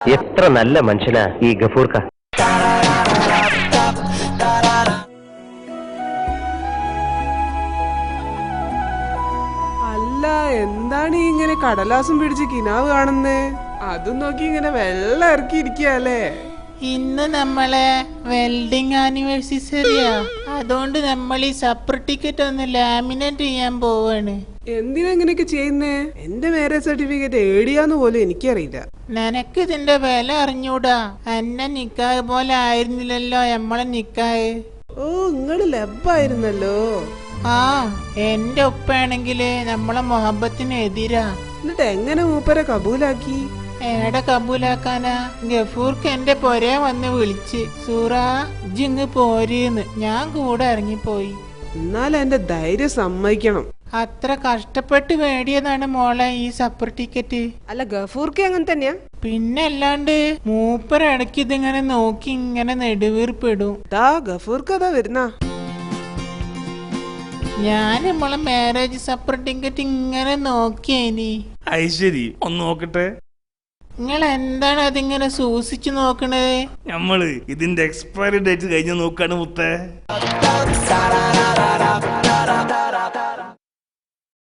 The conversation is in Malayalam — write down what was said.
എത്ര നല്ല മനുഷ്യനാ ഈ ഗഫൂർക്ക. അല്ല, എന്താണ് ഈ ഇങ്ങനെ കടലാസും പിടിച്ച് കിനാവ് കാണുന്നേ? അതും നോക്കി ഇങ്ങനെ വെള്ളം ഇറക്കിയിരിക്കല്ലേ? ഇന്ന് നമ്മളെ വെൽഡിങ് ആനിവേഴ്സറിയാ. അതുകൊണ്ട് നമ്മൾ ഈ സപ്പർ ടിക്കറ്റ് ഒന്ന് ലാമിനേറ്റ് ചെയ്യാൻ പോവാണ്. എന്തിനാ ഇങ്ങനെയൊക്കെ ചെയ്യുന്നേ? എന്റെ മാരേജ് സർട്ടിഫിക്കറ്റ് ഏടിയാന്ന് പോലും എനിക്കറിയില്ല. നിനക്ക് ഇതിന്റെ വില അറിഞ്ഞൂടാ. എന്നെ നിക്കാഹ് പോലെ ആയിരുന്നില്ലല്ലോ നമ്മളെ നിക്കാഹ്. ഓ, ഇങ്ങള് ലബ്ബായിരുന്നല്ലോ. ആ, എന്റെ ഉപ്പാണെങ്കില് നമ്മളെ മൊഹബത്തിന് എതിരാ. എന്നിട്ട് എങ്ങനെ മൂപ്പരെ കബൂലാക്കി? ഏടെ കബൂലാക്കാനാ? ഗഫൂർക്ക് എന്റെ പൊരേ വന്ന് വിളിച്ച്, സൂറാ ജിങ് പോരീന്ന്. ഞാൻ കൂടെ ഇറങ്ങിപ്പോയി. എന്നാൽ എന്റെ ധൈര്യം സമ്മതിക്കണം. അത്ര കഷ്ടപ്പെട്ട് വേടിയതാണ് മോളെ ഈ സപ്പർ ടിക്കറ്റ്. അല്ല, ഗഫൂർക്ക് അങ്ങനെ തന്നെയാ? പിന്നെ അല്ലാണ്ട് മൂപ്പർ ഇടയ്ക്ക് ഇതിങ്ങനെ നോക്കി ഇങ്ങനെ നെടുവീർപ്പിടും. ഗഫൂർക്ക് അതാ വരുന്ന. ഞാൻ നമ്മളെ മാരേജ് സപ്പർ ടിക്കറ്റ് ഇങ്ങനെ നോക്കിയേനി. ശരി, ഒന്ന് നോക്കട്ടെ. നിങ്ങൾ എന്താണ് അതിങ്ങനെ സൂക്ഷിച്ചു നോക്കണേ? നമ്മള് ഇതിന്റെ എക്സ്പയറി ഡേറ്റ് കഴിഞ്ഞ് നോക്കാണ് മുത്തേ.